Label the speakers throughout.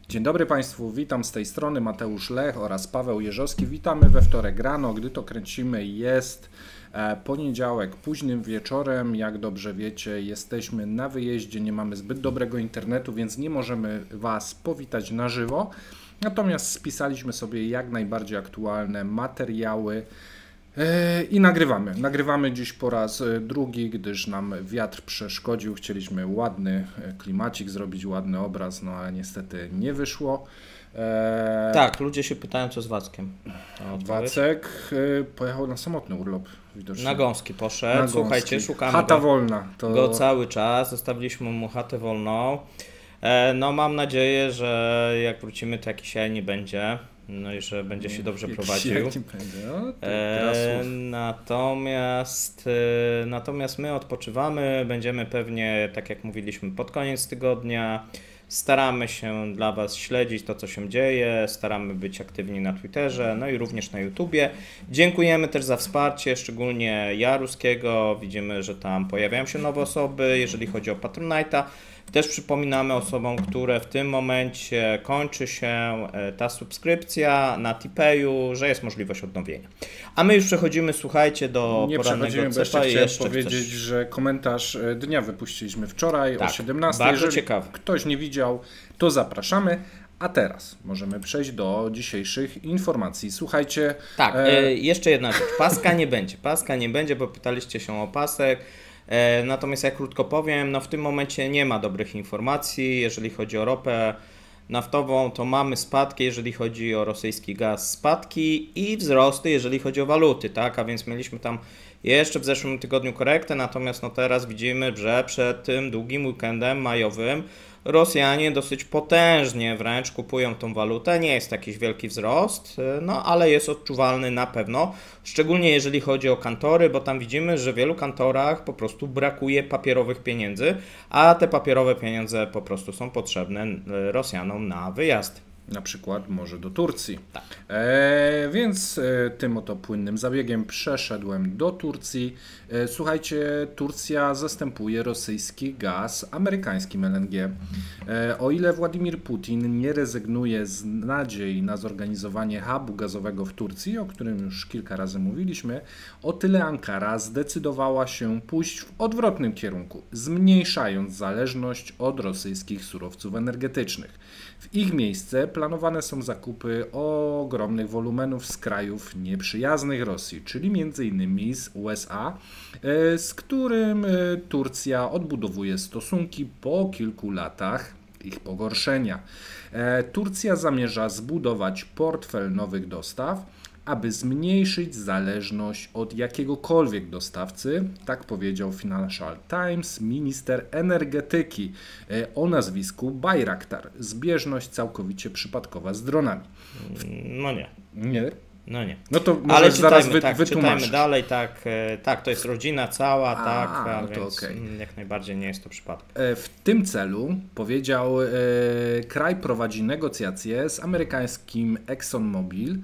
Speaker 1: Dzień dobry Państwu, witam z tej strony Mateusz Lech oraz Paweł Jeżowski. Witamy we wtorek rano, gdy to kręcimy jest poniedziałek późnym wieczorem. Jak dobrze wiecie, jesteśmy na wyjeździe, nie mamy zbyt dobrego internetu, więc nie możemy Was powitać na żywo. Natomiast spisaliśmy sobie jak najbardziej aktualne materiały i nagrywamy dziś po raz drugi, gdyż nam wiatr przeszkodził. Chcieliśmy ładny klimacik zrobić, ładny obraz, no ale niestety nie wyszło.
Speaker 2: Tak, ludzie się pytają, co z Wackiem.
Speaker 1: Wacek pojechał na samotny urlop widocznie.
Speaker 2: Na gąski poszedł, słuchajcie, szukamy
Speaker 1: Chata wolna.
Speaker 2: go cały czas, zostawiliśmy mu chatę wolną. No mam nadzieję, że jak wrócimy, to jakiś jaj nie będzie. No i że będzie się dobrze prowadził. Natomiast my odpoczywamy, będziemy pewnie, tak jak mówiliśmy, pod koniec tygodnia. Staramy się dla Was śledzić to, co się dzieje, staramy być aktywni na Twitterze, no i również na YouTubie. Dziękujemy też za wsparcie, szczególnie Jaruskiego. Widzimy, że tam pojawiają się nowe osoby, jeżeli chodzi o Patronite'a. Też przypominamy osobom, które w tym momencie kończy się ta subskrypcja na Tipeju, że jest możliwość odnowienia. A my już przechodzimy, słuchajcie, do porannego
Speaker 1: cepa. Chciałem powiedzieć, że komentarz dnia wypuściliśmy wczoraj o 17.
Speaker 2: Bardzo
Speaker 1: jeżeli
Speaker 2: ciekawy.
Speaker 1: Ktoś nie widział, to zapraszamy. A teraz możemy przejść do dzisiejszych informacji. Słuchajcie.
Speaker 2: Tak, jeszcze jedna rzecz. Paska nie będzie, bo pytaliście się o pasek. Natomiast ja krótko powiem, no w tym momencie nie ma dobrych informacji, jeżeli chodzi o ropę naftową, to mamy spadki, jeżeli chodzi o rosyjski gaz, spadki i wzrosty, jeżeli chodzi o waluty, tak, a więc mieliśmy tam jeszcze w zeszłym tygodniu korektę, natomiast no teraz widzimy, że przed tym długim weekendem majowym Rosjanie dosyć potężnie wręcz kupują tą walutę, nie jest jakiś wielki wzrost, no ale jest odczuwalny na pewno, szczególnie jeżeli chodzi o kantory, bo tam widzimy, że w wielu kantorach po prostu brakuje papierowych pieniędzy, a te papierowe pieniądze po prostu są potrzebne Rosjanom na wyjazd.
Speaker 1: Na przykład może do Turcji.
Speaker 2: Tak.
Speaker 1: Więc tym oto płynnym zabiegiem przeszedłem do Turcji. Słuchajcie, Turcja zastępuje rosyjski gaz amerykańskim LNG. O ile Władimir Putin nie rezygnuje z nadziei na zorganizowanie hubu gazowego w Turcji, o którym już kilka razy mówiliśmy, o tyle Ankara zdecydowała się pójść w odwrotnym kierunku, zmniejszając zależność od rosyjskich surowców energetycznych. W ich miejsce planowane są zakupy ogromnych wolumenów z krajów nieprzyjaznych Rosji, czyli m.in. z USA, z którym Turcja odbudowuje stosunki po kilku latach ich pogorszenia. Turcja zamierza zbudować portfel nowych dostaw, aby zmniejszyć zależność od jakiegokolwiek dostawcy, tak powiedział Financial Times minister energetyki o nazwisku Bayraktar. Zbieżność całkowicie przypadkowa z dronami.
Speaker 2: No nie.
Speaker 1: Nie?
Speaker 2: No nie.
Speaker 1: No to może zaraz wytłumaczysz.
Speaker 2: Czytajmy dalej, tak, to jest rodzina cała,
Speaker 1: no
Speaker 2: więc
Speaker 1: okay.
Speaker 2: Jak najbardziej nie jest to przypadek.
Speaker 1: W tym celu, powiedział, kraj prowadzi negocjacje z amerykańskim ExxonMobil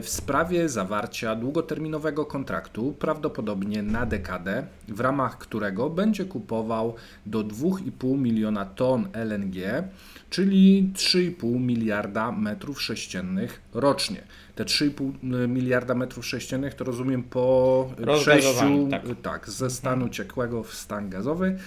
Speaker 1: w sprawie zawarcia długoterminowego kontraktu, prawdopodobnie na dekadę, w ramach którego będzie kupował do 2,5 miliona ton LNG, czyli 3,5 miliarda metrów sześciennych rocznie. Te 3,5 miliarda metrów sześciennych to rozumiem po przejściu ze stanu ciekłego w stan gazowy.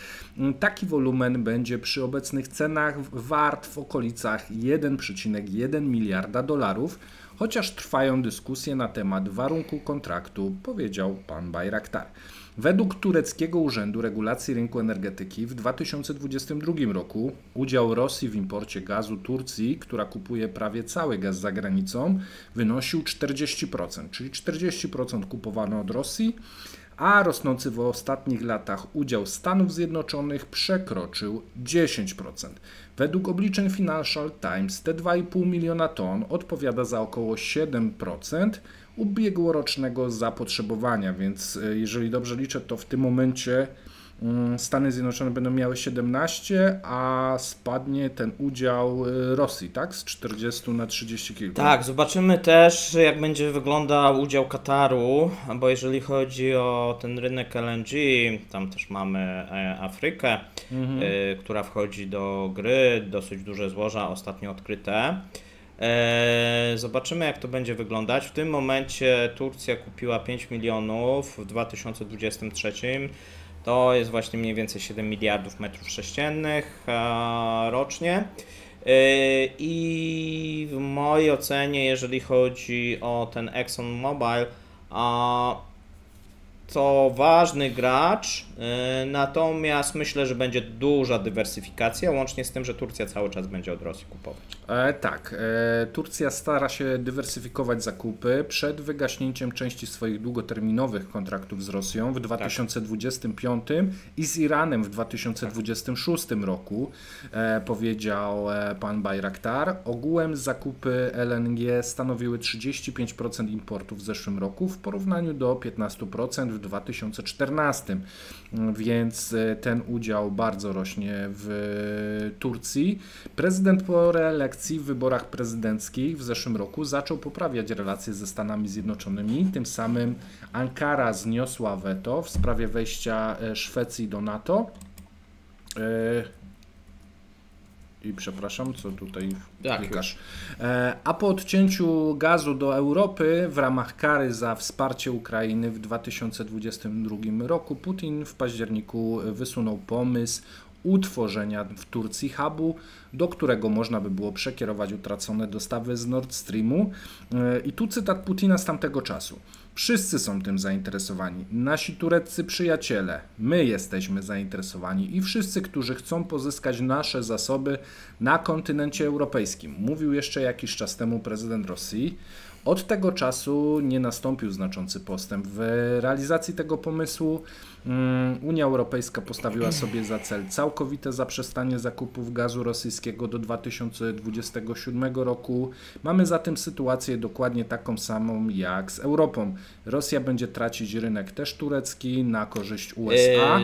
Speaker 1: Taki wolumen będzie przy obecnych cenach wart w okolicach 1,1 miliarda dolarów, chociaż trwają dyskusje na temat warunku kontraktu, powiedział pan Bayraktar. Według tureckiego Urzędu Regulacji Rynku Energetyki w 2022 roku udział Rosji w imporcie gazu Turcji, która kupuje prawie cały gaz za granicą, wynosił 40%, czyli 40% kupowano od Rosji, a rosnący w ostatnich latach udział Stanów Zjednoczonych przekroczył 10%. Według obliczeń Financial Times te 2,5 miliona ton odpowiada za około 7% ubiegłorocznego zapotrzebowania, więc jeżeli dobrze liczę, to w tym momencie Stany Zjednoczone będą miały 17, a spadnie ten udział Rosji, tak? Z 40 na 30 kilka.
Speaker 2: Tak, zobaczymy też, jak będzie wyglądał udział Kataru, bo jeżeli chodzi o ten rynek LNG, tam też mamy Afrykę, która wchodzi do gry, dosyć duże złoża ostatnio odkryte. Zobaczymy, jak to będzie wyglądać. W tym momencie Turcja kupiła 5 milionów w 2023. To jest właśnie mniej więcej 7 miliardów metrów sześciennych rocznie. I w mojej ocenie, jeżeli chodzi o ten ExxonMobil, to ważny gracz, natomiast myślę, że będzie duża dywersyfikacja, łącznie z tym, że Turcja cały czas będzie od Rosji kupować.
Speaker 1: Turcja stara się dywersyfikować zakupy przed wygaśnięciem części swoich długoterminowych kontraktów z Rosją w 2025 i z Iranem w 2026 roku, powiedział pan Bayraktar. Ogółem zakupy LNG stanowiły 35% importu w zeszłym roku w porównaniu do 15% w 2014, więc ten udział bardzo rośnie w Turcji. Prezydent po reelekcji w wyborach prezydenckich w zeszłym roku zaczął poprawiać relacje ze Stanami Zjednoczonymi. Tym samym Ankara zniosła weto w sprawie wejścia Szwecji do NATO. I przepraszam, co tutaj klikasz. A po odcięciu gazu do Europy w ramach kary za wsparcie Ukrainy w 2022 roku Putin w październiku wysunął pomysł utworzenia w Turcji hubu, do którego można by było przekierować utracone dostawy z Nord Streamu. I tu cytat Putina z tamtego czasu. Wszyscy są tym zainteresowani. Nasi tureccy przyjaciele, my jesteśmy zainteresowani i wszyscy, którzy chcą pozyskać nasze zasoby na kontynencie europejskim. Mówił jeszcze jakiś czas temu prezydent Rosji. Od tego czasu nie nastąpił znaczący postęp w realizacji tego pomysłu. Unia Europejska postawiła sobie za cel całkowite zaprzestanie zakupów gazu rosyjskiego do 2027 roku. Mamy zatem sytuację dokładnie taką samą jak z Europą. Rosja będzie tracić rynek też turecki na korzyść USA.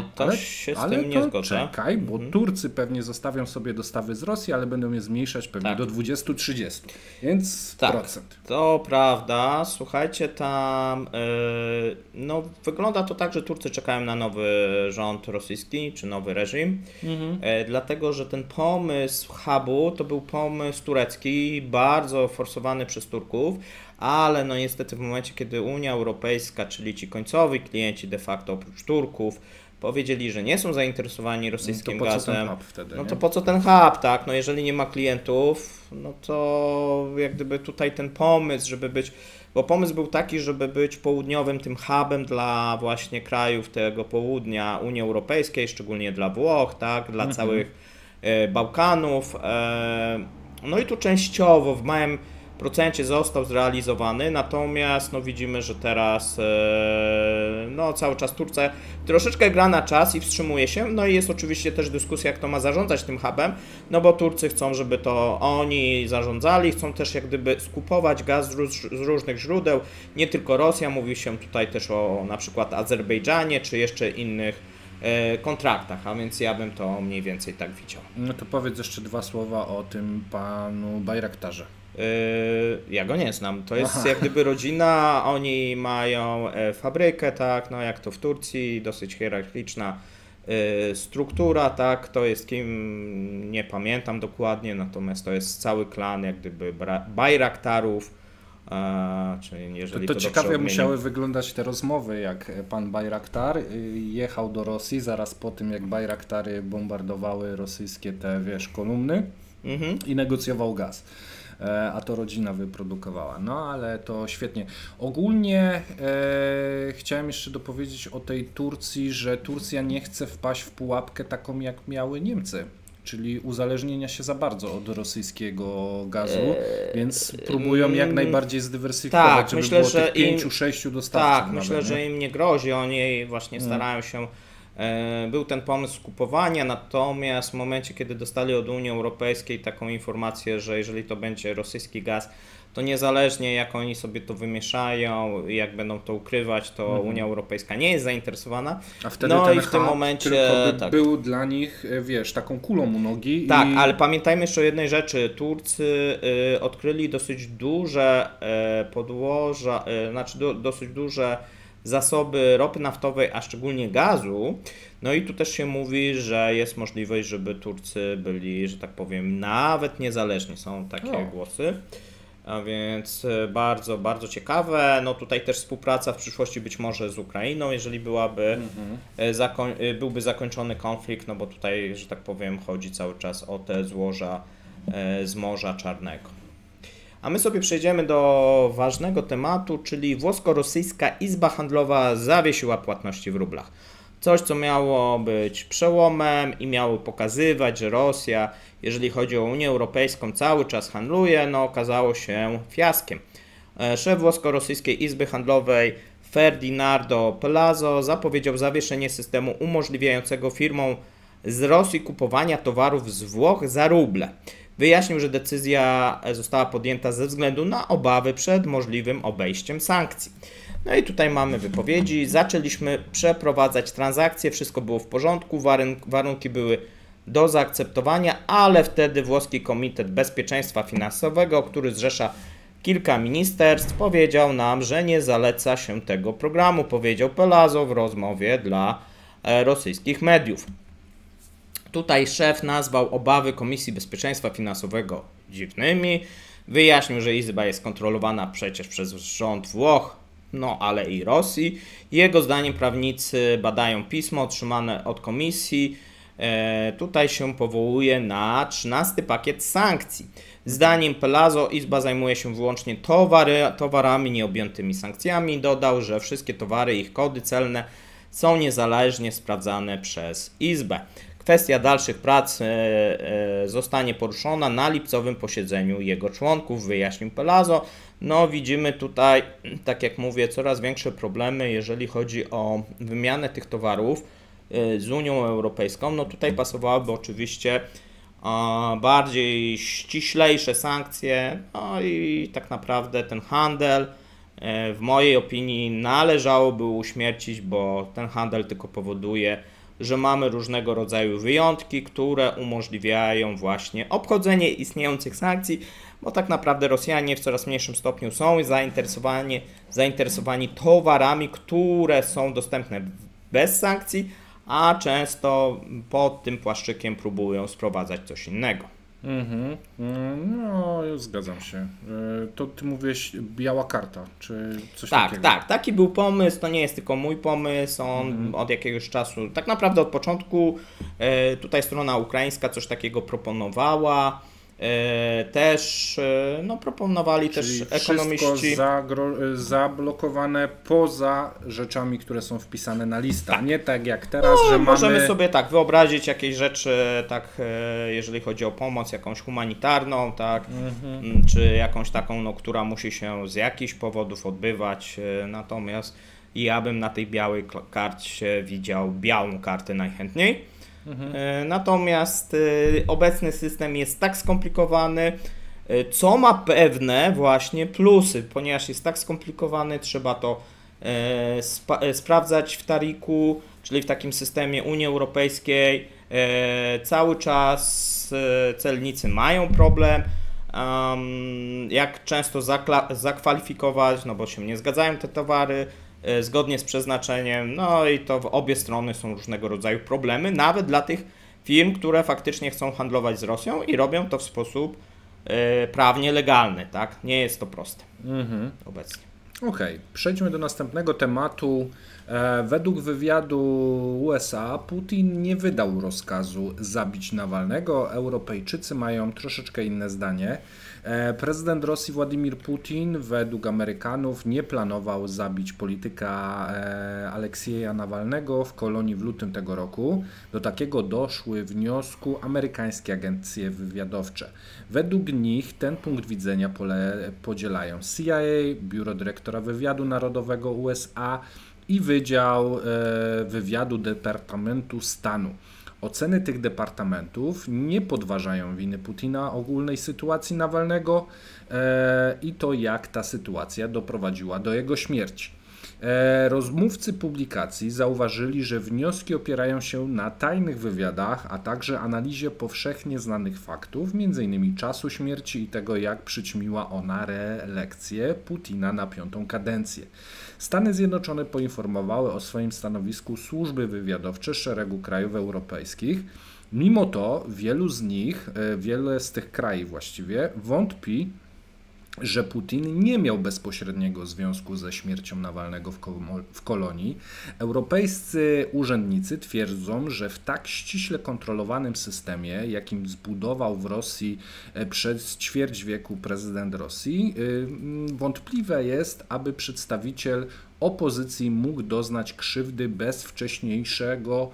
Speaker 2: Ale nie zgodzę.
Speaker 1: Czekaj, bo Turcy pewnie zostawią sobie dostawy z Rosji, ale będą je zmniejszać pewnie do 20-30. Więc procent.
Speaker 2: To prawda. Słuchajcie, tam wygląda to tak, że Turcy czekają na nowy rząd rosyjski, czy nowy reżim, dlatego, że ten pomysł hubu to był pomysł turecki, bardzo forsowany przez Turków, ale no niestety w momencie, kiedy Unia Europejska, czyli ci końcowi klienci de facto oprócz Turków, powiedzieli, że nie są zainteresowani rosyjskim gazem, to po co ten hub, tak? No jeżeli nie ma klientów, no to jak gdyby tutaj ten pomysł, żeby być, bo pomysł był taki, żeby być południowym tym hubem dla właśnie krajów tego południa Unii Europejskiej, szczególnie dla Włoch, tak? Dla całych Bałkanów. No i tu częściowo w małym procencie został zrealizowany, natomiast no widzimy, że teraz cały czas Turcja troszeczkę gra na czas i wstrzymuje się, no i jest oczywiście też dyskusja, jak to ma zarządzać tym hubem, no bo Turcy chcą, żeby to oni zarządzali, chcą też jak gdyby skupować gaz z różnych źródeł, nie tylko Rosja, mówi się tutaj też o na przykład Azerbejdżanie, czy jeszcze innych kontraktach, a więc ja bym to mniej więcej tak widział.
Speaker 1: No to powiedz jeszcze dwa słowa o tym panu Bayraktarze.
Speaker 2: Ja go nie znam, to jest jak gdyby rodzina, oni mają fabrykę, tak, no jak to w Turcji, dosyć hierarchiczna struktura, tak, to jest kim, nie pamiętam dokładnie, natomiast to jest cały klan jak gdyby Bayraktarów, czyli jeżeli
Speaker 1: to ciekawie musiały wyglądać te rozmowy, jak pan Bayraktar jechał do Rosji zaraz po tym, jak Bayraktary bombardowały rosyjskie te, kolumny i negocjował gaz. A to rodzina wyprodukowała. No ale to świetnie. Ogólnie chciałem jeszcze dopowiedzieć o tej Turcji, że Turcja nie chce wpaść w pułapkę taką, jak miały Niemcy, czyli uzależnienia się za bardzo od rosyjskiego gazu, więc próbują jak najbardziej zdywersyfikować, żeby myślę, było tych 5-6 dostawców.
Speaker 2: Tak, myślę, że im nie grozi, oni właśnie starają się Był ten pomysł kupowania, natomiast w momencie, kiedy dostali od Unii Europejskiej taką informację, że jeżeli to będzie rosyjski gaz, to niezależnie jak oni sobie to wymieszają, jak będą to ukrywać, to Unia Europejska nie jest zainteresowana.
Speaker 1: A wtedy
Speaker 2: no
Speaker 1: ten
Speaker 2: i w tym momencie
Speaker 1: był dla nich, wiesz, taką kulą u nogi.
Speaker 2: Tak, ale pamiętajmy jeszcze o jednej rzeczy. Turcy odkryli dosyć duże podłoża, dosyć duże zasoby ropy naftowej, a szczególnie gazu. No i tu też się mówi, że jest możliwość, żeby Turcy byli, że tak powiem, nawet niezależni. Są takie głosy. A więc bardzo, bardzo ciekawe. No tutaj też współpraca w przyszłości być może z Ukrainą, jeżeli byłby zakończony konflikt, no bo tutaj, że tak powiem, chodzi cały czas o te złoża z Morza Czarnego. A my sobie przejdziemy do ważnego tematu, czyli włosko-rosyjska Izba Handlowa zawiesiła płatności w rublach. Coś, co miało być przełomem i miało pokazywać, że Rosja, jeżeli chodzi o Unię Europejską, cały czas handluje, no okazało się fiaskiem. Szef włosko-rosyjskiej Izby Handlowej Ferdinando Palazzo zapowiedział zawieszenie systemu umożliwiającego firmom z Rosji kupowania towarów z Włoch za ruble. Wyjaśnił, że decyzja została podjęta ze względu na obawy przed możliwym obejściem sankcji. No i tutaj mamy wypowiedzi. Zaczęliśmy przeprowadzać transakcje, wszystko było w porządku, warunki były do zaakceptowania, ale wtedy włoski Komitet Bezpieczeństwa Finansowego, który zrzesza kilka ministerstw, powiedział nam, że nie zaleca się tego programu, powiedział Palazzo w rozmowie dla rosyjskich mediów. Tutaj szef nazwał obawy Komisji Bezpieczeństwa Finansowego dziwnymi. Wyjaśnił, że Izba jest kontrolowana przecież przez rząd Włoch, no ale i Rosji. Jego zdaniem prawnicy badają pismo otrzymane od Komisji. Tutaj się powołuje na 13 pakiet sankcji. Zdaniem Palazzo Izba zajmuje się wyłącznie towarami nieobjętymi sankcjami. Dodał, że wszystkie towary i ich kody celne są niezależnie sprawdzane przez Izbę. Kwestia dalszych prac zostanie poruszona na lipcowym posiedzeniu jego członków, wyjaśnił Palazzo. No widzimy tutaj, tak jak mówię, coraz większe problemy, jeżeli chodzi o wymianę tych towarów z Unią Europejską. No tutaj pasowałyby oczywiście bardziej ściślejsze sankcje, no i tak naprawdę ten handel w mojej opinii należałoby uśmiercić, bo ten handel tylko powoduje, że mamy różnego rodzaju wyjątki, które umożliwiają właśnie obchodzenie istniejących sankcji, bo tak naprawdę Rosjanie w coraz mniejszym stopniu są zainteresowani towarami, które są dostępne bez sankcji, a często pod tym płaszczykiem próbują sprowadzać coś innego.
Speaker 1: No, zgadzam się. To ty mówiłeś biała karta, czy coś takiego?
Speaker 2: Tak, taki był pomysł, to nie jest tylko mój pomysł, on od jakiegoś czasu, tak naprawdę od początku tutaj strona ukraińska coś takiego proponowała, też proponowali
Speaker 1: czyli
Speaker 2: też ekonomiści.
Speaker 1: Wszystko zablokowane poza rzeczami, które są wpisane na listę. Tak. Nie tak jak teraz, że
Speaker 2: możemy sobie tak wyobrazić jakieś rzeczy, tak jeżeli chodzi o pomoc jakąś humanitarną, tak, czy jakąś taką, która musi się z jakichś powodów odbywać, natomiast ja bym na tej białej karcie widział białą kartę najchętniej. Natomiast obecny system jest tak skomplikowany, co ma pewne właśnie plusy, ponieważ jest tak skomplikowany, trzeba to sprawdzać w Tariku, czyli w takim systemie Unii Europejskiej. Cały czas celnicy mają problem, jak często zakwalifikować, no bo się nie zgadzają te towary zgodnie z przeznaczeniem, no i to w obie strony są różnego rodzaju problemy, nawet dla tych firm, które faktycznie chcą handlować z Rosją i robią to w sposób prawnie legalny, tak? Nie jest to proste obecnie.
Speaker 1: Okej, przejdźmy do następnego tematu. Według wywiadu USA Putin nie wydał rozkazu zabić Nawalnego. Europejczycy mają troszeczkę inne zdanie. Prezydent Rosji Władimir Putin według Amerykanów nie planował zabić polityka Aleksieja Nawalnego w Kolonii w lutym tego roku. Do takiego doszły wniosku amerykańskie agencje wywiadowcze. Według nich ten punkt widzenia podzielają CIA, Biuro Dyrektora Wywiadu Narodowego USA, i Wydział Wywiadu Departamentu Stanu. Oceny tych departamentów nie podważają winy Putina ogólnej sytuacji Nawalnego i to, jak ta sytuacja doprowadziła do jego śmierci. Rozmówcy publikacji zauważyli, że wnioski opierają się na tajnych wywiadach, a także analizie powszechnie znanych faktów, m.in. czasu śmierci i tego, jak przyćmiła ona reelekcję Putina na 5. kadencję. Stany Zjednoczone poinformowały o swoim stanowisku służby wywiadowcze szeregu krajów europejskich. Mimo to wiele z tych krajów właściwie wątpi, że Putin nie miał bezpośredniego związku ze śmiercią Nawalnego w kolonii. Europejscy urzędnicy twierdzą, że w tak ściśle kontrolowanym systemie, jakim zbudował w Rosji przez ćwierć wieku prezydent Rosji, wątpliwe jest, aby przedstawiciel opozycji mógł doznać krzywdy bez wcześniejszego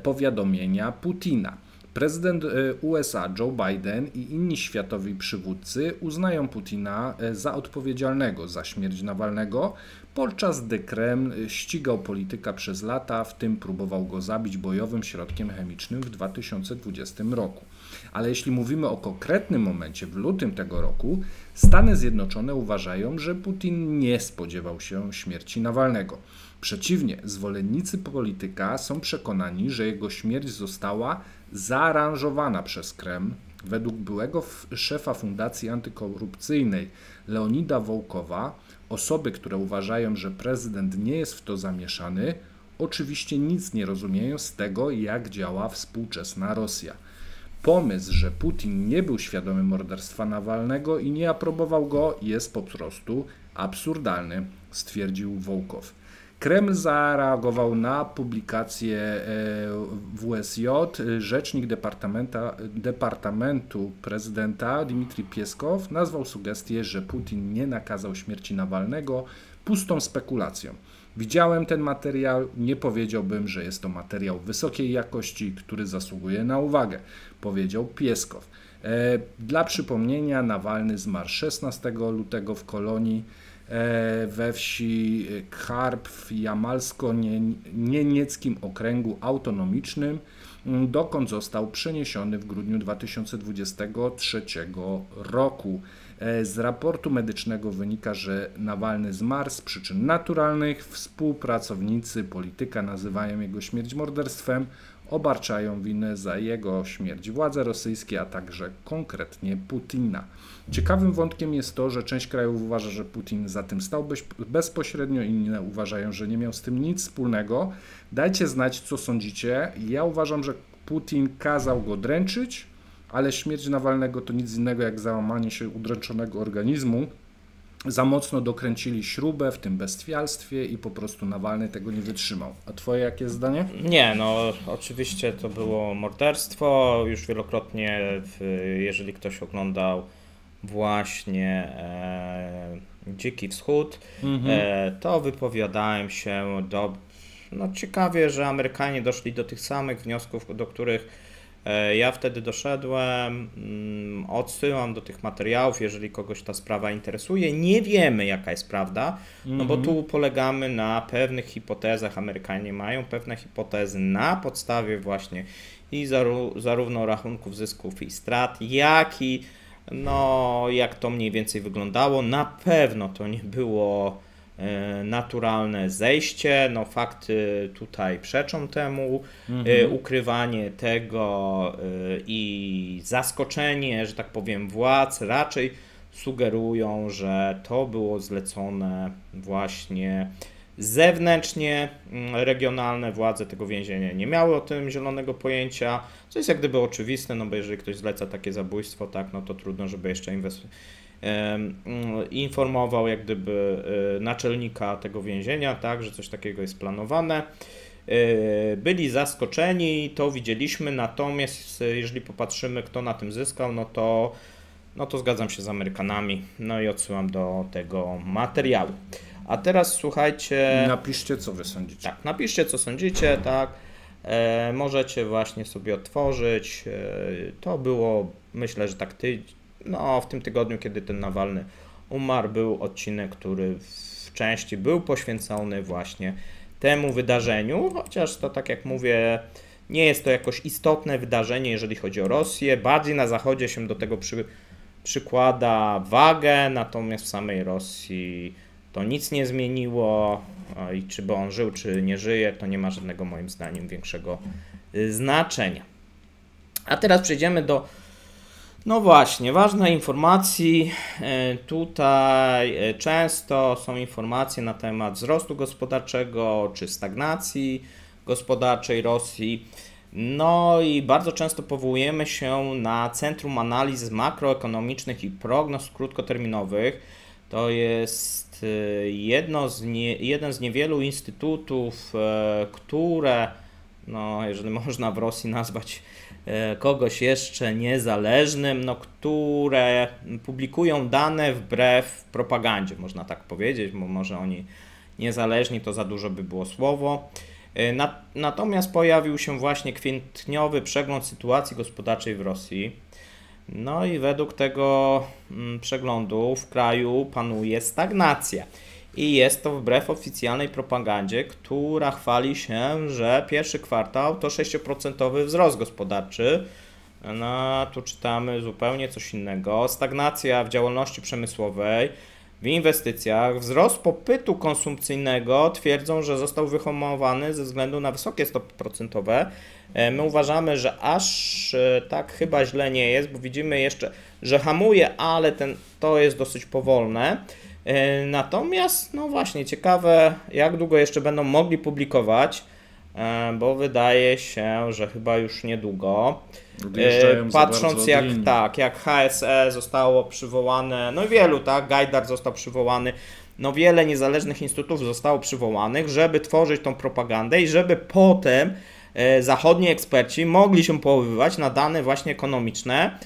Speaker 1: powiadomienia Putina. Prezydent USA Joe Biden i inni światowi przywódcy uznają Putina za odpowiedzialnego za śmierć Nawalnego, podczas gdy Kreml ścigał polityka przez lata, w tym próbował go zabić bojowym środkiem chemicznym w 2020 roku. Ale jeśli mówimy o konkretnym momencie w lutym tego roku, Stany Zjednoczone uważają, że Putin nie spodziewał się śmierci Nawalnego. Przeciwnie, zwolennicy polityka są przekonani, że jego śmierć została zaaranżowana przez Kreml. Według byłego szefa Fundacji Antykorupcyjnej Leonida Wołkowa, osoby, które uważają, że prezydent nie jest w to zamieszany, oczywiście nic nie rozumieją z tego, jak działa współczesna Rosja. Pomysł, że Putin nie był świadomy morderstwa Nawalnego i nie aprobował go, jest po prostu absurdalny, stwierdził Wołkow. Kreml zareagował na publikację WSJ. Rzecznik Departamentu Prezydenta Dmitrij Pieskow nazwał sugestię, że Putin nie nakazał śmierci Nawalnego pustą spekulacją. Widziałem ten materiał, nie powiedziałbym, że jest to materiał wysokiej jakości, który zasługuje na uwagę, powiedział Pieskow. Dla przypomnienia, Nawalny zmarł 16 lutego w kolonii we wsi Kharb w jamalsko-nienieckim okręgu autonomicznym, dokąd został przeniesiony w grudniu 2023 roku. Z raportu medycznego wynika, że Nawalny zmarł z przyczyn naturalnych. Współpracownicy polityka nazywają jego śmierć morderstwem, obarczają winę za jego śmierć władze rosyjskie, a także konkretnie Putina. Ciekawym wątkiem jest to, że część krajów uważa, że Putin za tym stał bezpośrednio, inne uważają, że nie miał z tym nic wspólnego. Dajcie znać, co sądzicie. Ja uważam, że Putin kazał go dręczyć, ale śmierć Nawalnego to nic innego jak załamanie się udręczonego organizmu. Za mocno dokręcili śrubę w tym bestialstwie i po prostu Nawalny tego nie wytrzymał. A twoje jakie zdanie?
Speaker 2: Nie, no oczywiście to było morderstwo. Już wielokrotnie, jeżeli ktoś oglądał właśnie Dziki Wschód, to wypowiadałem się ciekawie, że Amerykanie doszli do tych samych wniosków, do których ja wtedy doszedłem. Odsyłam do tych materiałów, jeżeli kogoś ta sprawa interesuje. Nie wiemy, jaka jest prawda, no bo tu polegamy na pewnych hipotezach. Amerykanie mają pewne hipotezy na podstawie właśnie i zarówno rachunków zysków i strat, jak i jak to mniej więcej wyglądało. Na pewno to nie było naturalne zejście, fakty tutaj przeczą temu, ukrywanie tego i zaskoczenie, że tak powiem, władz raczej sugerują, że to było zlecone właśnie zewnętrznie. Regionalne władze tego więzienia nie miały o tym zielonego pojęcia, co jest jak gdyby oczywiste, bo jeżeli ktoś zleca takie zabójstwo, tak, to trudno, żeby jeszcze informował jak gdyby naczelnika tego więzienia, tak, że coś takiego jest planowane. Byli zaskoczeni, to widzieliśmy, natomiast jeżeli popatrzymy, kto na tym zyskał, to zgadzam się z Amerykanami, i odsyłam do tego materiału. A teraz słuchajcie...
Speaker 1: Napiszcie, co wy sądzicie.
Speaker 2: Tak, napiszcie, co sądzicie, tak. Możecie właśnie sobie otworzyć. To było, myślę, że tak w tym tygodniu, kiedy ten Nawalny umarł, był odcinek, który w części był poświęcony właśnie temu wydarzeniu, chociaż to tak jak mówię, nie jest to jakoś istotne wydarzenie, jeżeli chodzi o Rosję. Bardziej na Zachodzie się do tego przykłada wagę, natomiast w samej Rosji to nic nie zmieniło i czy by on żył, czy nie żyje, to nie ma żadnego moim zdaniem większego znaczenia. A teraz przejdziemy do, no właśnie, ważnej informacji. Tutaj często są informacje na temat wzrostu gospodarczego czy stagnacji gospodarczej Rosji. No i bardzo często powołujemy się na Centrum Analiz Makroekonomicznych i Prognoz Krótkoterminowych. To jest jeden z niewielu instytutów, które, no jeżeli można w Rosji nazwać kogoś jeszcze niezależnym, no które publikują dane wbrew propagandzie, można tak powiedzieć, bo może oni niezależni to za dużo by było słowo. Natomiast pojawił się właśnie kwietniowy przegląd sytuacji gospodarczej w Rosji. No i według tego przeglądu w kraju panuje stagnacja. I jest to wbrew oficjalnej propagandzie, która chwali się, że pierwszy kwartał to 6% wzrost gospodarczy. No tu czytamy zupełnie coś innego. Stagnacja w działalności przemysłowej, w inwestycjach, wzrost popytu konsumpcyjnego twierdzą, że został wyhamowany ze względu na wysokie stopy procentowe. My uważamy, że aż tak chyba źle nie jest, bo widzimy jeszcze, że hamuje, ale to jest dosyć powolne. Natomiast, no właśnie, ciekawe, jak długo jeszcze będą mogli publikować, bo wydaje się, że chyba już niedługo. Patrząc jak HSE zostało przywołane, no wielu, tak, Gajdar został przywołany, no wiele niezależnych instytutów zostało przywołanych, żeby tworzyć tą propagandę i żeby potem zachodni eksperci mogli się powoływać na dane właśnie ekonomiczne,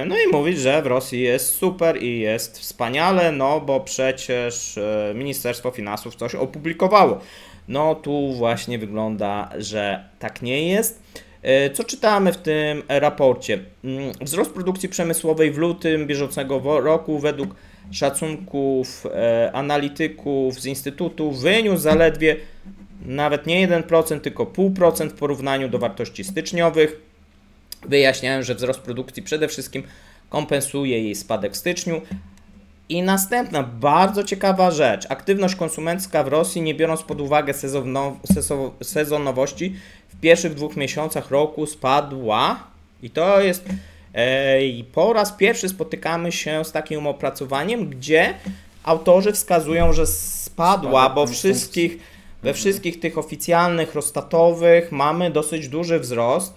Speaker 2: no i mówić, że w Rosji jest super i jest wspaniale, no bo przecież Ministerstwo Finansów coś opublikowało. No tu właśnie wygląda, że tak nie jest. Co czytamy w tym raporcie? Wzrost produkcji przemysłowej w lutym bieżącego roku według szacunków analityków z Instytutu wyniósł zaledwie nawet nie 1%, tylko 0,5% w porównaniu do wartości styczniowych. Wyjaśniałem, że wzrost produkcji przede wszystkim kompensuje jej spadek w styczniu. I następna bardzo ciekawa rzecz. Aktywność konsumencka w Rosji, nie biorąc pod uwagę sezonowości, w pierwszych 2 miesiącach roku spadła. I to jest po raz pierwszy spotykamy się z takim opracowaniem, gdzie autorzy wskazują, że spadła, bo we wszystkich tych oficjalnych, Rostatowych mamy dosyć duży wzrost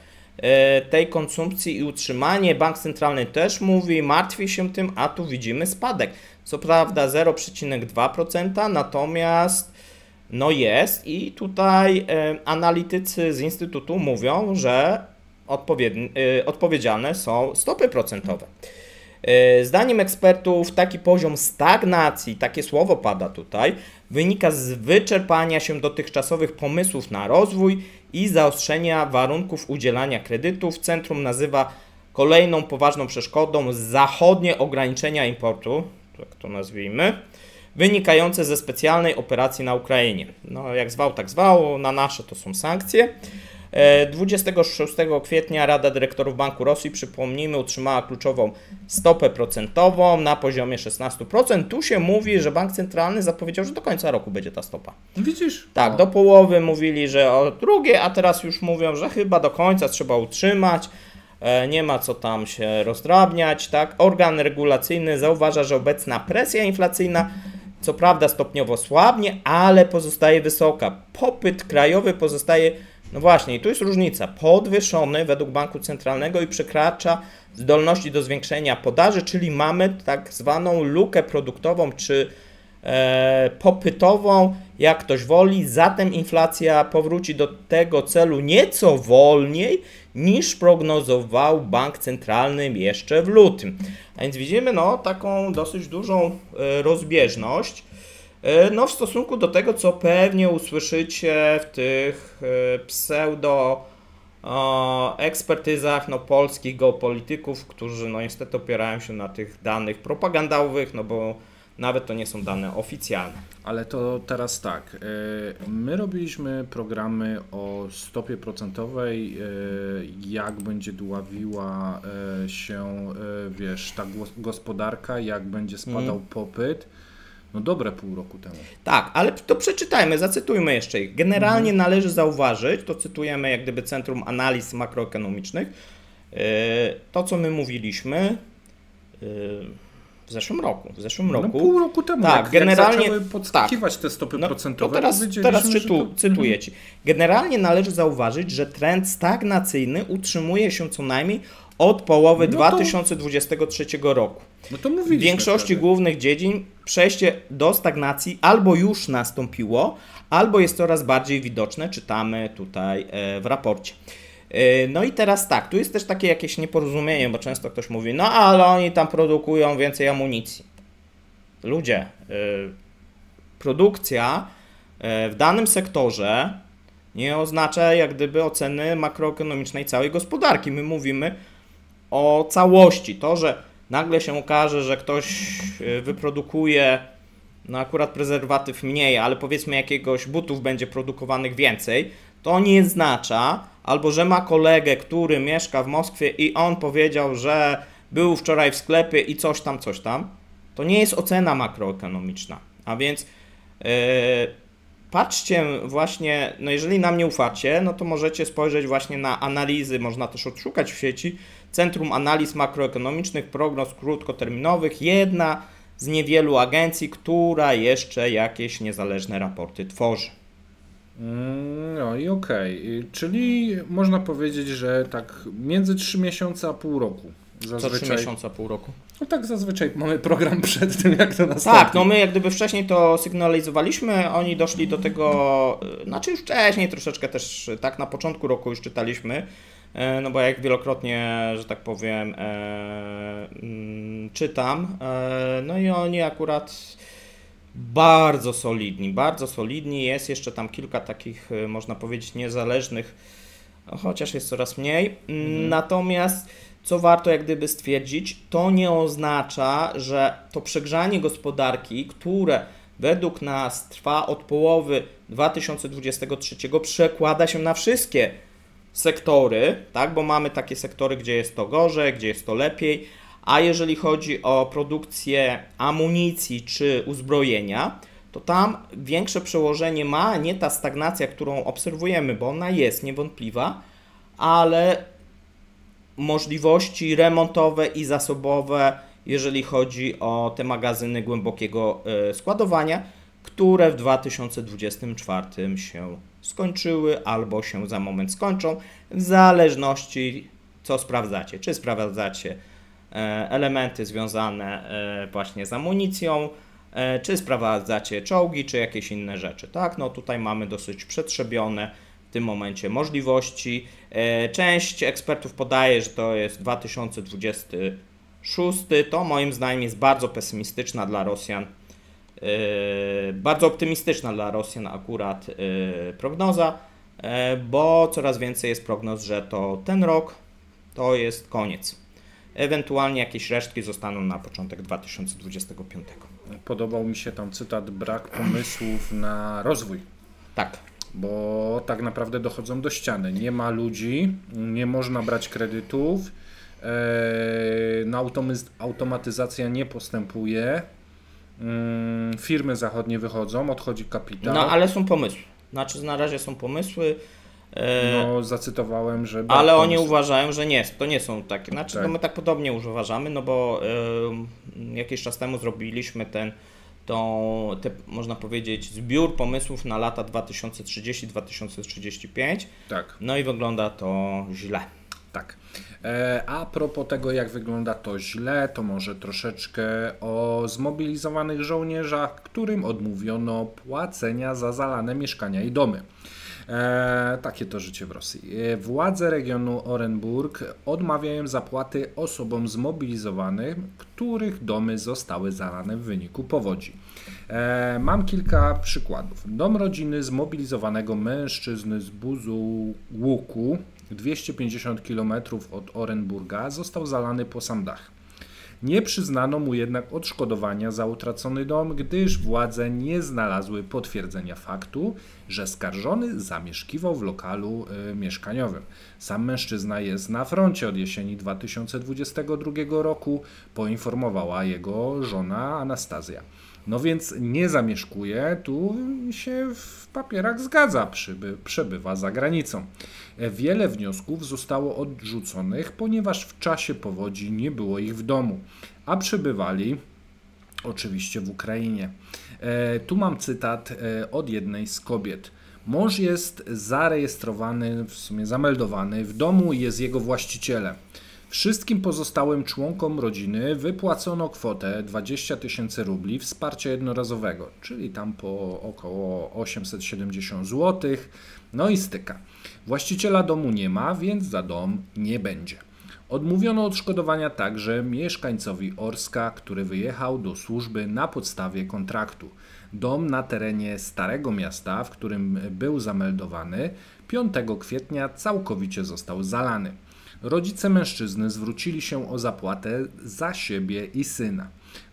Speaker 2: tej konsumpcji i utrzymanie. Bank Centralny też mówi, martwi się tym, a tu widzimy spadek. Co prawda 0,2%, natomiast no jest i tutaj analitycy z Instytutu mówią, że odpowiedzialne są stopy procentowe. Zdaniem ekspertów taki poziom stagnacji, takie słowo pada tutaj, wynika z wyczerpania się dotychczasowych pomysłów na rozwój i zaostrzenia warunków udzielania kredytów. Centrum nazywa kolejną poważną przeszkodą zachodnie ograniczenia importu, tak to nazwijmy, wynikające ze specjalnej operacji na Ukrainie. No jak zwał, tak zwał, na nasze to są sankcje. 26 kwietnia Rada Dyrektorów Banku Rosji, przypomnijmy, utrzymała kluczową stopę procentową na poziomie 16%. Tu się mówi, że Bank Centralny zapowiedział, że do końca roku będzie ta stopa.
Speaker 1: Widzisz?
Speaker 2: Tak, do połowy mówili, że o drugie, a teraz już mówią, że chyba do końca trzeba utrzymać. Nie ma co tam się rozdrabniać. Tak? Organ regulacyjny zauważa, że obecna presja inflacyjna co prawda stopniowo słabnie, ale pozostaje wysoka. Popyt krajowy pozostaje, no właśnie, i tu jest różnica, podwyższony według Banku Centralnego i przekracza zdolności do zwiększenia podaży, czyli mamy tak zwaną lukę produktową czy popytową, jak ktoś woli, zatem inflacja powróci do tego celu nieco wolniej niż prognozował Bank Centralny jeszcze w lutym. A więc widzimy no, taką dosyć dużą rozbieżność no, w stosunku do tego, co pewnie usłyszycie w tych pseudo ekspertyzach no, polskich geopolityków, którzy no, niestety opierają się na tych danych propagandowych, no bo nawet to nie są dane oficjalne.
Speaker 1: Ale to teraz tak, my robiliśmy programy o stopie procentowej, jak będzie dławiła się, wiesz, ta gospodarka, jak będzie spadał popyt, no dobre pół roku temu.
Speaker 2: Tak, ale to przeczytajmy, zacytujmy jeszcze ich. Generalnie należy zauważyć, to cytujemy jak gdyby Centrum Analiz Makroekonomicznych, to co my mówiliśmy w zeszłym roku.
Speaker 1: No pół roku temu,
Speaker 2: tak,
Speaker 1: generalnie zaczęły podskakiwać te stopy procentowe.
Speaker 2: To teraz cytuję Ci. Generalnie należy zauważyć, że trend stagnacyjny utrzymuje się co najmniej od połowy 2023 roku.
Speaker 1: No to mówiliśmy.
Speaker 2: W większości głównych dziedzin przejście do stagnacji albo już nastąpiło, albo jest coraz bardziej widoczne, czytamy tutaj w raporcie. No i teraz tak, tu jest też takie jakieś nieporozumienie, bo często ktoś mówi, no ale oni tam produkują więcej amunicji. Ludzie, produkcja w danym sektorze nie oznacza jak gdyby oceny makroekonomicznej całej gospodarki. My mówimy o całości. To, że nagle się okaże, że ktoś wyprodukuje no akurat prezerwatyw mniej, ale powiedzmy jakiegoś butów będzie produkowanych więcej, to nie oznacza, albo że ma kolegę, który mieszka w Moskwie i on powiedział, że był wczoraj w sklepie i coś tam, to nie jest ocena makroekonomiczna. A więc patrzcie właśnie, no jeżeli nam nie ufacie, no to możecie spojrzeć właśnie na analizy, można też odszukać w sieci Centrum Analiz Makroekonomicznych, Prognoz Krótkoterminowych, jedna z niewielu agencji, która jeszcze jakieś niezależne raporty tworzy.
Speaker 1: No i okej. Czyli można powiedzieć, że tak między 3 miesiące a pół roku.
Speaker 2: Zazwyczaj. Co 3 miesiące a pół roku?
Speaker 1: No tak zazwyczaj mamy program przed tym, jak to nastąpi.
Speaker 2: Tak, no my jak gdyby wcześniej to sygnalizowaliśmy, oni doszli do tego, znaczy już wcześniej troszeczkę też, tak na początku roku już czytaliśmy, no bo jak wielokrotnie, że tak powiem, czytam, no i oni akurat bardzo solidni, jest jeszcze tam kilka takich, można powiedzieć, niezależnych, chociaż jest coraz mniej, natomiast co warto jak gdyby stwierdzić, to nie oznacza, że to przegrzanie gospodarki, które według nas trwa od połowy 2023, przekłada się na wszystkie sektory, tak? Bo mamy takie sektory, gdzie jest to gorzej, gdzie jest to lepiej, a jeżeli chodzi o produkcję amunicji czy uzbrojenia, to tam większe przełożenie ma nie ta stagnacja, którą obserwujemy, bo ona jest niewątpliwa, ale możliwości remontowe i zasobowe, jeżeli chodzi o te magazyny głębokiego składowania, które w 2024 się skończyły albo się za moment skończą, w zależności co sprawdzacie. Czy sprawdzacie elementy związane właśnie z amunicją, czy sprawdzacie czołgi, czy jakieś inne rzeczy. Tak, no tutaj mamy dosyć przetrzebione w tym momencie możliwości. Część ekspertów podaje, że to jest 2026. To moim zdaniem jest bardzo pesymistyczna dla Rosjan. Bardzo optymistyczna dla Rosjan akurat prognoza, bo coraz więcej jest prognoz, że to ten rok to jest koniec. Ewentualnie jakieś resztki zostaną na początek 2025.
Speaker 1: Podobał mi się tam cytat: brak pomysłów na rozwój.
Speaker 2: Tak.
Speaker 1: Bo tak naprawdę dochodzą do ściany. Nie ma ludzi, nie można brać kredytów, automatyzacja nie postępuje, firmy zachodnie wychodzą, odchodzi kapitał.
Speaker 2: No ale są pomysły. Znaczy na razie są pomysły.
Speaker 1: No zacytowałem, że...
Speaker 2: Ale oni uważają, że nie, to nie są takie. Znaczy
Speaker 1: tak.
Speaker 2: No my tak podobnie uważamy, no bo jakiś czas temu zrobiliśmy można powiedzieć, zbiór pomysłów na lata 2030-2035.
Speaker 1: Tak.
Speaker 2: No i wygląda to źle.
Speaker 1: Tak. A propos tego, jak wygląda to źle, to może troszeczkę o zmobilizowanych żołnierzach, którym odmówiono płacenia za zalane mieszkania i domy. Takie to życie w Rosji. Władze regionu Orenburg odmawiają zapłaty osobom zmobilizowanym, których domy zostały zalane w wyniku powodzi. Mam kilka przykładów. Dom rodziny zmobilizowanego mężczyzny z Buzułuku, 250 km od Orenburga, został zalany po sam dach. Nie przyznano mu jednak odszkodowania za utracony dom, gdyż władze nie znalazły potwierdzenia faktu, że skarżony zamieszkiwał w lokalu mieszkaniowym. Sam mężczyzna jest na froncie od jesieni 2022 roku, poinformowała jego żona Anastazja. No więc nie zamieszkuje, tu się w papierach zgadza, przebywa za granicą. Wiele wniosków zostało odrzuconych, ponieważ w czasie powodzi nie było ich w domu, a przebywali oczywiście w Ukrainie. Tu mam cytat od jednej z kobiet. Mąż jest zarejestrowany, w sumie zameldowany, w domu jest jego właścicielem. Wszystkim pozostałym członkom rodziny wypłacono kwotę 20 000 rubli wsparcia jednorazowego, czyli tam po około 870 zł. No i styka. Właściciela domu nie ma, więc za dom nie będzie. Odmówiono odszkodowania także mieszkańcowi Orska, który wyjechał do służby na podstawie kontraktu. Dom na terenie Starego Miasta, w którym był zameldowany, 5 kwietnia całkowicie został zalany. Rodzice mężczyzny zwrócili się o zapłatę za siebie i syna.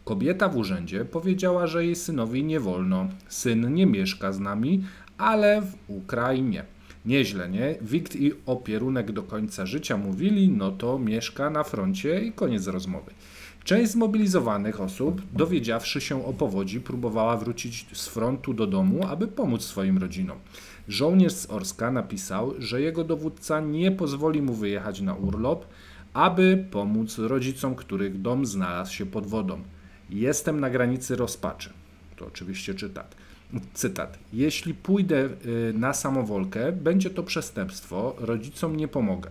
Speaker 1: Kobieta w urzędzie powiedziała, że jej synowi nie wolno. Syn nie mieszka z nami, ale w Ukrainie. Nieźle, nie? Wikt i opierunek do końca życia mówili, no to mieszka na froncie i koniec rozmowy. Część zmobilizowanych osób, dowiedziawszy się o powodzi, próbowała wrócić z frontu do domu, aby pomóc swoim rodzinom. Żołnierz z Orska napisał, że jego dowódca nie pozwoli mu wyjechać na urlop, aby pomóc rodzicom, których dom znalazł się pod wodą. Jestem na granicy rozpaczy. To oczywiście cytat. Jeśli pójdę na samowolkę, będzie to przestępstwo, rodzicom nie pomogę.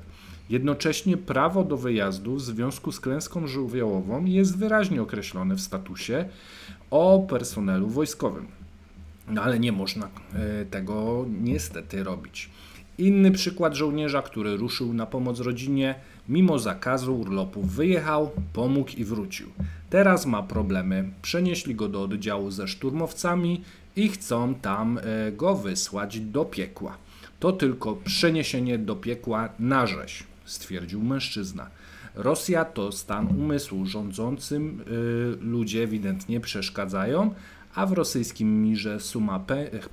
Speaker 1: Jednocześnie prawo do wyjazdu w związku z klęską żywiołową jest wyraźnie określone w statusie o personelu wojskowym. No ale nie można tego niestety robić. Inny przykład żołnierza, który ruszył na pomoc rodzinie, mimo zakazu urlopu wyjechał, pomógł i wrócił. Teraz ma problemy. Przenieśli go do oddziału ze szturmowcami i chcą tam go wysłać do piekła. To tylko przeniesienie do piekła na rzeź, stwierdził mężczyzna. Rosja to stan umysłu, rządzącym ludzie ewidentnie przeszkadzają, a w rosyjskim mirze suma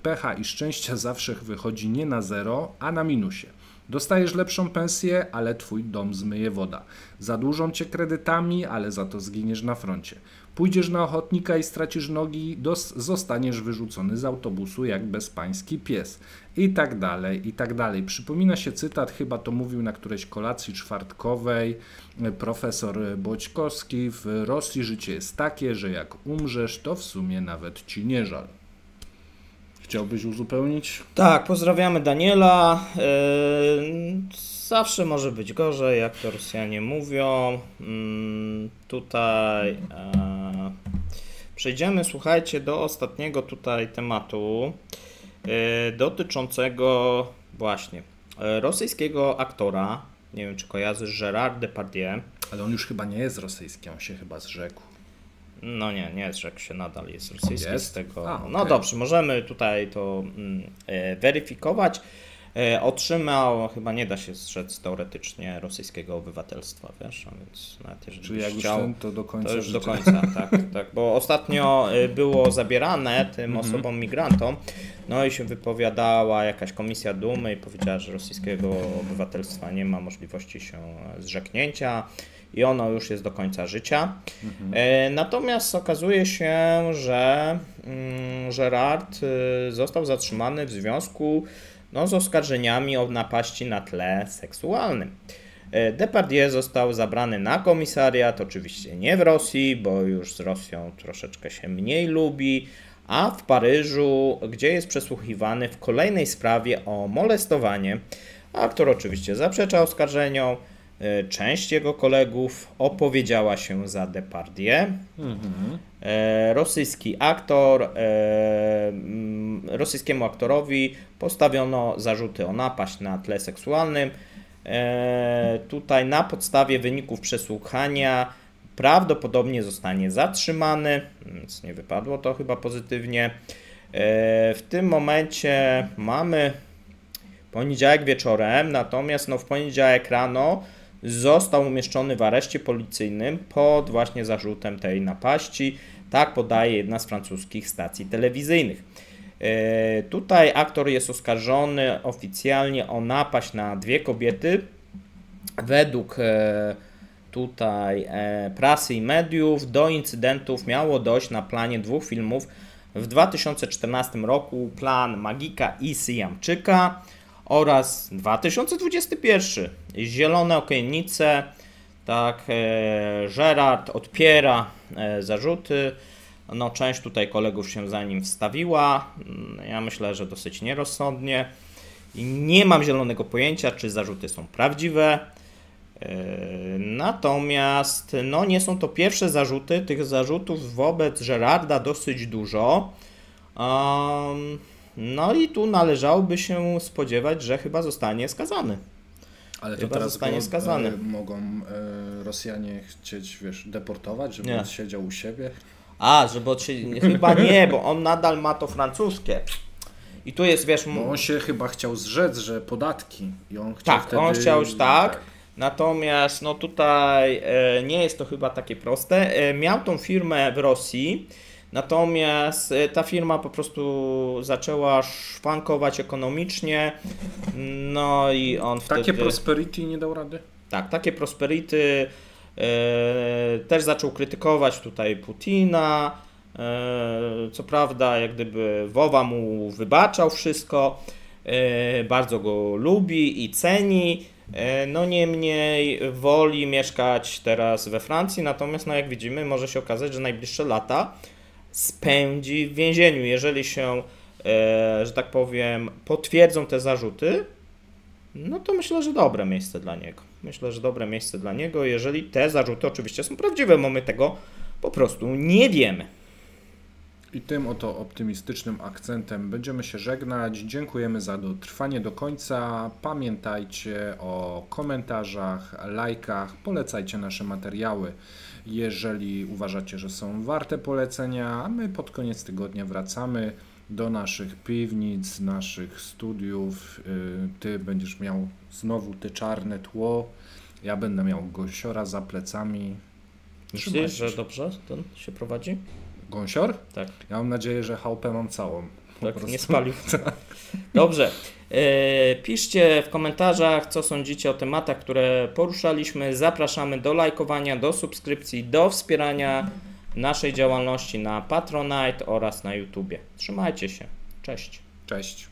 Speaker 1: pecha i szczęścia zawsze wychodzi nie na zero, a na minusie. Dostajesz lepszą pensję, ale twój dom zmyje woda. Zadłużą cię kredytami, ale za to zginiesz na froncie. Pójdziesz na ochotnika i stracisz nogi, zostaniesz wyrzucony z autobusu jak bezpański pies. I tak dalej, i tak dalej. Przypomina się cytat, chyba to mówił na którejś kolacji czwartkowej profesor Boćkowski. W Rosji życie jest takie, że jak umrzesz, to w sumie nawet ci nie żal. Chciałbyś uzupełnić?
Speaker 2: Tak, pozdrawiamy Daniela. Zawsze może być gorzej, jak to Rosjanie mówią. Tutaj przejdziemy, słuchajcie, do ostatniego tutaj tematu dotyczącego właśnie rosyjskiego aktora. Nie wiem, czy kojarzysz, Gérard Depardieu.
Speaker 1: Ale on już chyba nie jest rosyjski, on się chyba zrzekł.
Speaker 2: No nie zrzekł się, nadal jest rosyjski.
Speaker 1: Jest?
Speaker 2: Z tego.
Speaker 1: Okay.
Speaker 2: No dobrze, możemy tutaj to weryfikować. Otrzymał, chyba nie da się zrzec teoretycznie rosyjskiego obywatelstwa, wiesz, a więc nawet jeżeli
Speaker 1: czyli jak
Speaker 2: chciał,
Speaker 1: już to do końca
Speaker 2: to już
Speaker 1: życia.
Speaker 2: do końca, tak, bo ostatnio było zabierane tym osobom migrantom, no i się wypowiadała jakaś komisja Dumy i powiedziała, że rosyjskiego obywatelstwa nie ma możliwości się zrzeknięcia i ono już jest do końca życia. Natomiast okazuje się, że Gérard został zatrzymany w związku z oskarżeniami o napaści na tle seksualnym. Depardieu został zabrany na komisariat, oczywiście nie w Rosji, bo już z Rosją troszeczkę się mniej lubi, a w Paryżu, gdzie jest przesłuchiwany w kolejnej sprawie o molestowanie. Aktor oczywiście zaprzecza oskarżeniom. Część jego kolegów opowiedziała się za Depardieu. Rosyjski aktor, rosyjskiemu aktorowi postawiono zarzuty o napaść na tle seksualnym. Tutaj na podstawie wyników przesłuchania prawdopodobnie zostanie zatrzymany, więc nie wypadło to chyba pozytywnie. W tym momencie mamy poniedziałek wieczorem, natomiast w poniedziałek rano został umieszczony w areszcie policyjnym pod właśnie zarzutem tej napaści. Tak podaje jedna z francuskich stacji telewizyjnych. Tutaj aktor jest oskarżony oficjalnie o napaść na 2 kobiety. Według tutaj prasy i mediów do incydentów miało dojść na planie 2 filmów w 2014 roku, plan Magika i Syjamczyka oraz 2021 Zielone okiennice. Tak, Gerard odpiera zarzuty. No, część tutaj kolegów się za nim wstawiła. Ja myślę, że dosyć nierozsądnie. I nie mam zielonego pojęcia, czy zarzuty są prawdziwe. Natomiast no, nie są to pierwsze zarzuty. Tych zarzutów wobec Gerarda dosyć dużo. No i tu należałoby się spodziewać, że chyba zostanie skazany.
Speaker 1: Ale to teraz zostanie skazany. Mogą Rosjanie chcieć, wiesz, deportować, żeby on siedział u siebie?
Speaker 2: Żeby chyba nie, bo on nadal ma to francuskie. I tu jest, wiesz...
Speaker 1: Bo on się chyba chciał zrzec, że podatki. I on chciał
Speaker 2: tak, on chciał już tak. Natomiast no tutaj nie jest to chyba takie proste. Miał tą firmę w Rosji, natomiast ta firma po prostu zaczęła szwankować ekonomicznie. No i on wtedy...
Speaker 1: Takie Prosperity nie dał rady?
Speaker 2: Tak, takie Prosperity też zaczął krytykować tutaj Putina. Co prawda, jak gdyby Wowa mu wybaczał wszystko, bardzo go lubi i ceni. No niemniej woli mieszkać teraz we Francji, natomiast no jak widzimy może się okazać, że najbliższe lata spędzi w więzieniu. Jeżeli się, że tak powiem, potwierdzą te zarzuty, no to myślę, że dobre miejsce dla niego. Myślę, że dobre miejsce dla niego, jeżeli te zarzuty oczywiście są prawdziwe, bo my tego po prostu nie wiemy.
Speaker 1: I tym oto optymistycznym akcentem będziemy się żegnać. Dziękujemy za dotrwanie do końca. Pamiętajcie o komentarzach, lajkach, polecajcie nasze materiały, jeżeli uważacie, że są warte polecenia, a my pod koniec tygodnia wracamy do naszych piwnic, naszych studiów. Ty będziesz miał znowu te czarne tło, ja będę miał gąsiora za plecami.
Speaker 2: Myślisz, że dobrze ten się prowadzi?
Speaker 1: Gąsior?
Speaker 2: Tak.
Speaker 1: Ja mam nadzieję, że chałupę mam całą.
Speaker 2: Tak, nie spalił. Dobrze. Piszcie w komentarzach, co sądzicie o tematach, które poruszaliśmy. Zapraszamy do lajkowania, do subskrypcji, do wspierania naszej działalności na Patronite oraz na YouTubie. Trzymajcie się. Cześć.
Speaker 1: Cześć.